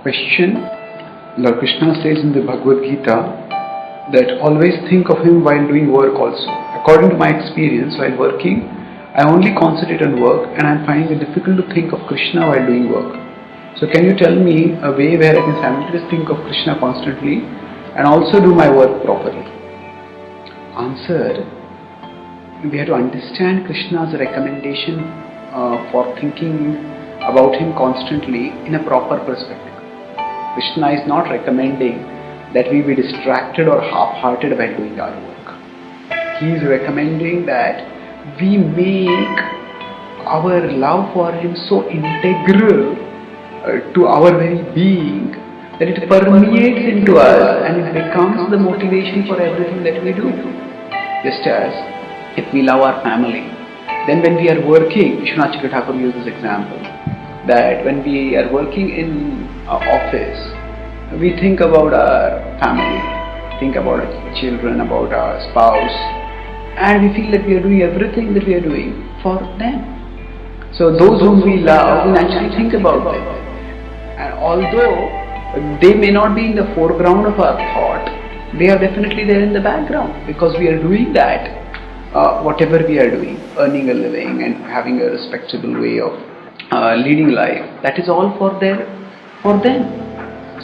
Question. Lord Krishna says in the Bhagavad Gita that always think of him while doing work also. According to my experience, while working, I only concentrate on work and I am finding it difficult to think of Krishna while doing work. So can you tell me a way where I can simultaneously think of Krishna constantly and also do my work properly? Answer. We have to understand Krishna's recommendation for thinking about him constantly in a proper perspective. Krishna is not recommending that we be distracted or half-hearted while doing our work. He is recommending that we make our love for him so integral to our very being that it permeates into us and it becomes the motivation for everything that we do. Just as if we love our family, then when we are working, Vishwanath Thakur used this example, that when we are working in our office, we think about our family, think about our children, about our spouse, and we feel that we are doing everything that we are doing for them. So those whom we love, we naturally think about them. And although they may not be in the foreground of our thought, they are definitely there in the background, because we are doing that, whatever we are doing, earning a living and having a respectable way of leading life, that is all for them.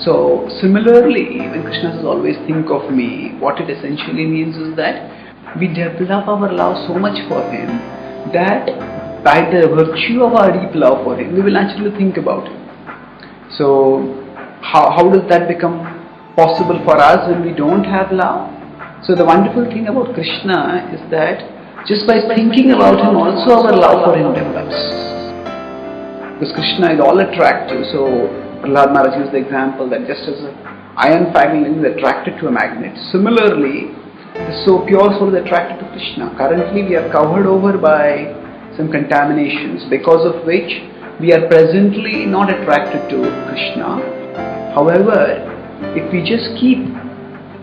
So similarly, when Krishna says always think of me, what it essentially means is that we develop our love so much for him that by the virtue of our deep love for him, we will naturally think about him. So how does that become possible for us when we don't have love? So the wonderful thing about Krishna is that just by thinking about him, also our love for him develops. Because Krishna is all attractive. So Prahlad Maharaj used the example that just as an iron filling is attracted to a magnet, similarly, the so pure soul is attracted to Krishna. Currently we are covered over by some contaminations, because of which we are presently not attracted to Krishna. However, if we just keep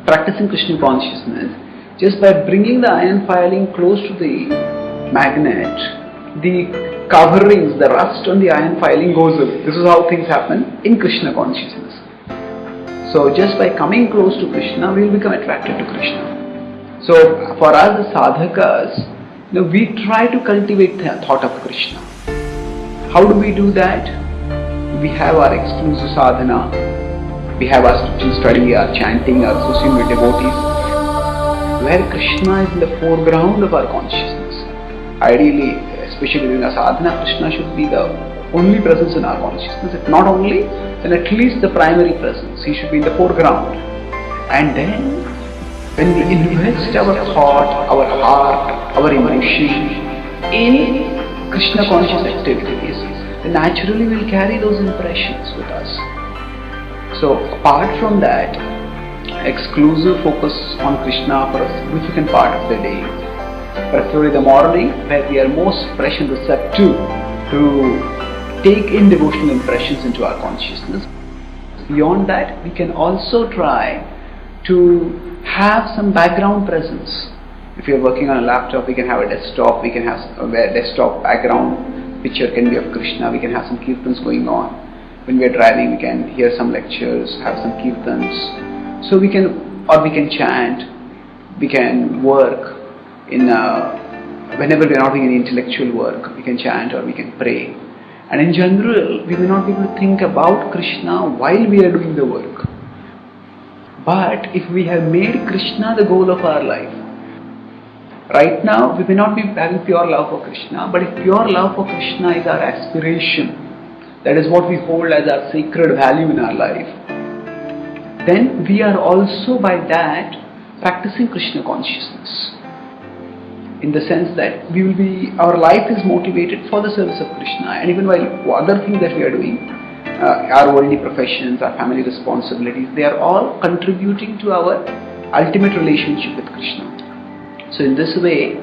practicing Krishna consciousness, just by bringing the iron filing close to the magnet, the coverings, the rust on the iron filing goes away. This is how things happen in Krishna consciousness. So just by coming close to Krishna, we will become attracted to Krishna. So for us as sadhakas, we try to cultivate the thought of Krishna. How do we do that? We have our exclusive sadhana, we have our spiritual study, our chanting, our association with devotees, where Krishna is in the foreground of our consciousness. Ideally, especially during our sadhana, Krishna should be the only presence in our consciousness. If not only, then at least the primary presence. He should be in the foreground. And then, when we invest our thought, our heart, our emotion in Krishna conscious activities, then naturally we will carry those impressions with us. So apart from that, exclusive focus on Krishna for a significant part of the day, particularly the morning, where we are most fresh and receptive to take in devotional impressions into our consciousness. Beyond that, we can also try to have some background presence. If we are working on a laptop, we can have a desktop, we can have a desktop background picture can be of Krishna, we can have some kirtans going on. When we are driving, we can hear some lectures, have some kirtans. So we can chant, we can work whenever we are not doing any intellectual work, we can chant or we can pray. And in general, we may not be able to think about Krishna while we are doing the work. But if we have made Krishna the goal of our life, right now we may not be having pure love for Krishna, but if pure love for Krishna is our aspiration, that is what we hold as our sacred value in our life, then we are also by that practicing Krishna consciousness. In the sense that our life is motivated for the service of Krishna, and even while other things that we are doing, our worldly professions, our family responsibilities, they are all contributing to our ultimate relationship with Krishna. So in this way,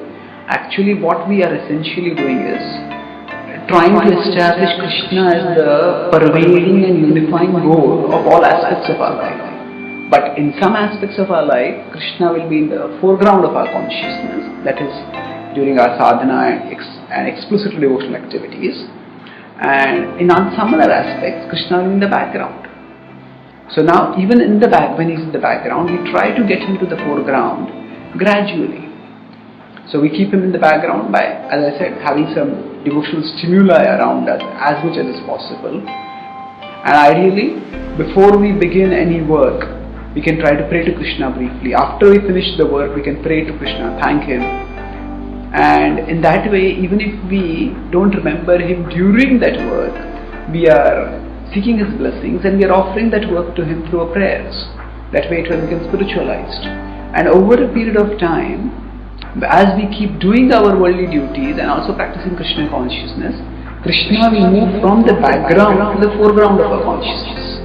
actually what we are essentially doing is trying to establish Krishna as the pervading and unifying goal of all aspects of our life. But in some aspects of our life, Krishna will be in the foreground of our consciousness, that is during our sadhana and explicit devotional activities. And in some other aspects, Krishna will be in the background. So now even in the back, when he's in the background, we try to get him to the foreground gradually. So we keep him in the background by, as I said, having some devotional stimuli around us as much as is possible. And ideally, before we begin any work, we can try to pray to Krishna briefly. After we finish the work, we can pray to Krishna, thank him. And in that way, even if we don't remember him during that work, we are seeking his blessings and we are offering that work to him through our prayers. That way it will become spiritualized. And over a period of time, as we keep doing our worldly duties and also practicing Krishna consciousness, Krishna will move from the background to the foreground of our consciousness.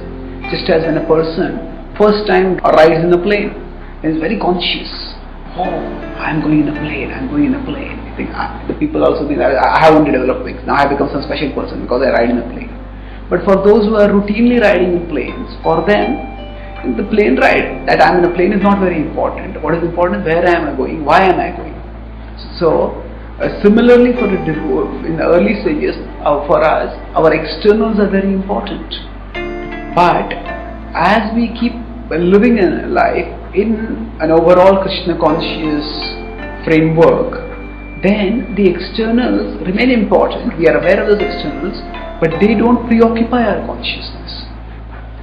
Just as when a person first time rides in a plane, he is very conscious. Oh, I'm going in a plane, I'm going in a plane. I think the people also think that I have only developed wings. Now I become some special person because I ride in a plane. But for those who are routinely riding in planes, for them, the plane ride, that I'm in a plane is not very important. What is important, where am I going, why am I going? So, similarly for in the early stages, for us, our externals are very important. But as we keep living in life in an overall Krishna conscious framework, then the externals remain important. We are aware of those externals, but they don't preoccupy our consciousness.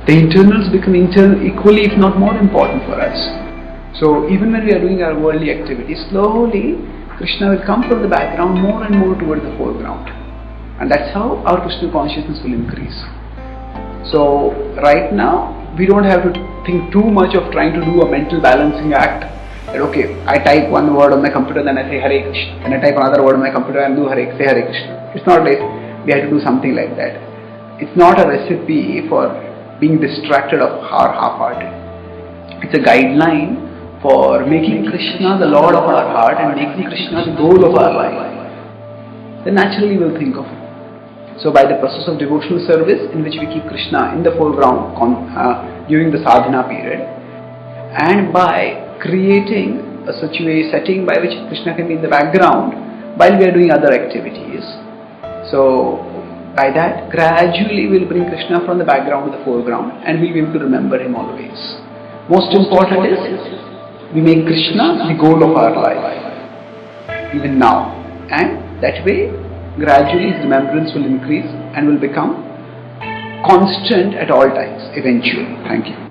The internals become equally, if not more important for us. So even when we are doing our worldly activities, slowly Krishna will come from the background more and more toward the foreground. And that's how our Krishna consciousness will increase. So right now, we don't have to think too much of trying to do a mental balancing act. That okay, I type one word on my computer, then I say Hare Krishna. Then I type another word on my computer and say Hare Krishna. It's not like we have to do something like that. It's not a recipe for being distracted or half-hearted. It's a guideline for making Krishna the Lord of our heart and making Krishna the goal of our life. Then naturally we'll think of him. So by the process of devotional service in which we keep Krishna in the foreground during the sadhana period, and by creating a setting by which Krishna can be in the background while we are doing other activities. So by that, gradually we'll bring Krishna from the background to the foreground and we'll be able to remember him always. Most important is, we make Krishna the goal of our life, even now. And that way, gradually his remembrance will increase and will become constant at all times, eventually. Thank you.